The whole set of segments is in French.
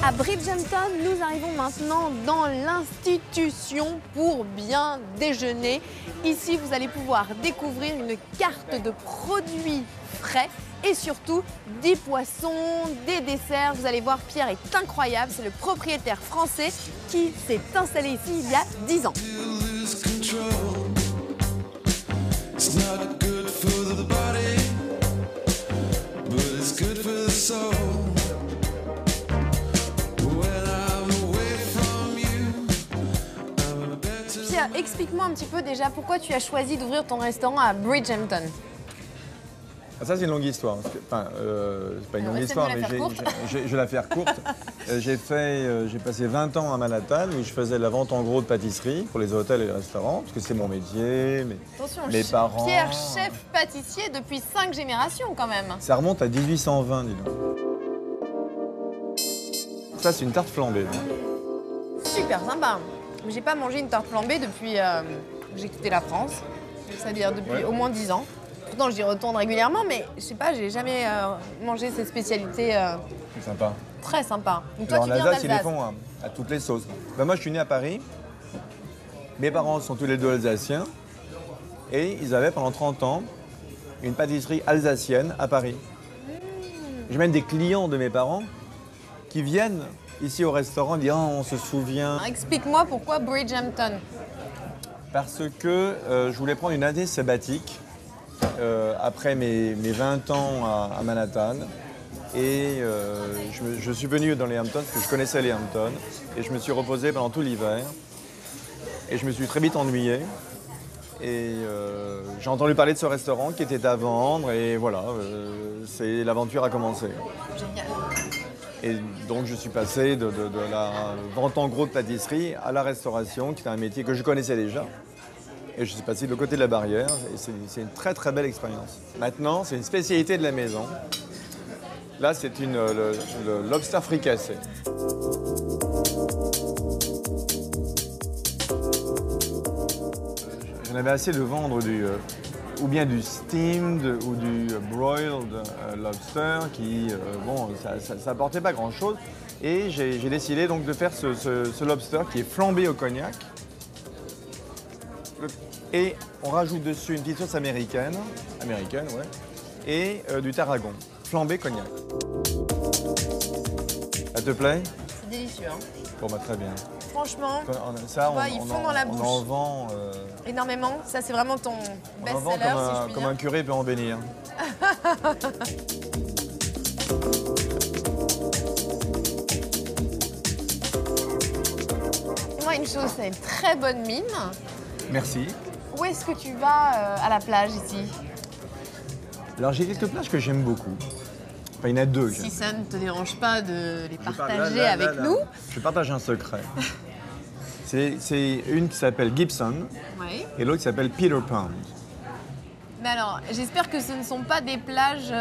À Bridgehampton, nous arrivons maintenant dans l'institution pour bien déjeuner. Ici, vous allez pouvoir découvrir une carte de produits frais et surtout des poissons, des desserts. Vous allez voir, Pierre est incroyable. C'est le propriétaire français qui s'est installé ici il y a 10 ans. Pierre, explique-moi un petit peu déjà pourquoi tu as choisi d'ouvrir ton restaurant à Bridgehampton. Ah, ça, c'est une longue histoire. Enfin, c'est pas une longue histoire, mais je vais la faire courte. J'ai passé 20 ans à Manhattan où je faisais de la vente en gros de pâtisserie pour les hôtels et les restaurants, parce que c'est mon métier, mes parents. Pierre, chef pâtissier depuis 5 générations quand même. Ça remonte à 1820, dis donc. Ça, c'est une tarte flambée. Super sympa. J'ai pas mangé une tarte flambée depuis que j'ai quitté la France, c'est-à-dire depuis au moins 10 ans. Pourtant, j'y retourne régulièrement, mais je sais pas, j'ai jamais mangé cette spécialité. C'est sympa. Très sympa. Donc, toi, toi, en tu viens Alsace, ils les font à toutes les sauces. Ben, moi, je suis né à Paris. Mes parents sont tous les deux alsaciens. Et ils avaient pendant 30 ans une pâtisserie alsacienne à Paris. J'ai même des clients de mes parents qui viennent ici au restaurant dire oh, on se souvient. Explique-moi pourquoi Bridgehampton. Parce que je voulais prendre une année sabbatique après mes 20 ans à Manhattan. Et je suis venu dans les Hamptons parce que je connaissais les Hamptons. Et je me suis reposé pendant tout l'hiver. Et je me suis très vite ennuyé. Et j'ai entendu parler de ce restaurant qui était à vendre. Et voilà, l'aventure a commencé. Génial. Et donc je suis passé de la vente en gros de pâtisserie à la restauration, qui est un métier que je connaissais déjà. Et je suis passé de l'autre côté de la barrière, et c'est une très très belle expérience. Maintenant, c'est une spécialité de la maison. Là, c'est le lobster fricassé. J'en avais assez de vendre ou bien du steamed ou du broiled lobster qui, bon, ça apportait pas grand-chose. Et j'ai décidé donc de faire ce lobster qui est flambé au cognac. Et on rajoute dessus une petite sauce américaine ouais, et du tarragon, flambé cognac. Ça te plaît? C'est délicieux. Hein. Bon, bah très bien. Franchement, ça, ils font dans la bouche. On en vend énormément. Ça, c'est vraiment ton best-seller, si je puis comme dire. un curé peut en bénir. Dis-moi une chose, c'est une très bonne mine. Merci. Où est-ce que tu vas à la plage ici? Alors, j'ai quelques plages que j'aime beaucoup. Enfin, il y en a deux. Si ça ne te dérange pas de les partager avec nous. Je partage un secret. C'est une qui s'appelle Gibson et l'autre qui s'appelle Peter Pound. Mais alors, j'espère que ce ne sont pas des plages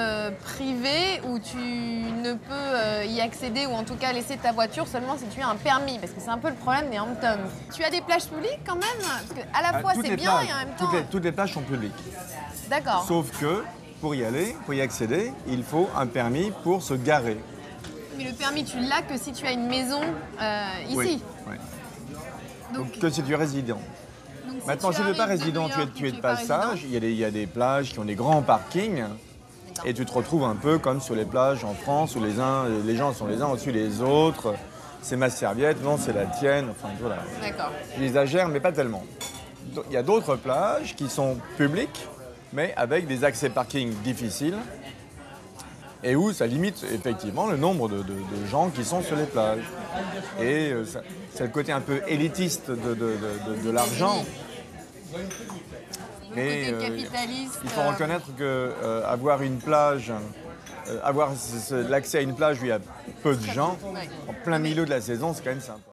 privées où tu ne peux y accéder ou en tout cas laisser ta voiture seulement si tu as un permis, parce que c'est un peu le problème des Hamptons. Tu as des plages publiques quand même? Parce qu'à la fois c'est bien et en même temps... Toutes les plages sont publiques. D'accord. Sauf que pour y aller, pour y accéder, il faut un permis pour se garer. Mais le permis, tu l'as que si tu as une maison ici. Oui. Donc que si tu es résident. Maintenant, si tu n'es pas résident, tu es de passage. Il y a des plages qui ont des grands parkings. Et tu te retrouves un peu comme sur les plages en France où les gens sont les uns au-dessus des autres. C'est ma serviette, non, c'est la tienne. Enfin, voilà. D'accord. J'exagère, mais pas tellement. Il y a d'autres plages qui sont publiques, mais avec des accès parking difficiles. Et où ça limite effectivement le nombre de gens qui sont sur les plages. Et c'est le côté un peu élitiste de l'argent. Mais il faut reconnaître qu'avoir une plage avoir l'accès à une plage où il y a peu de gens, Ouais. en plein milieu de la saison, c'est quand même sympa.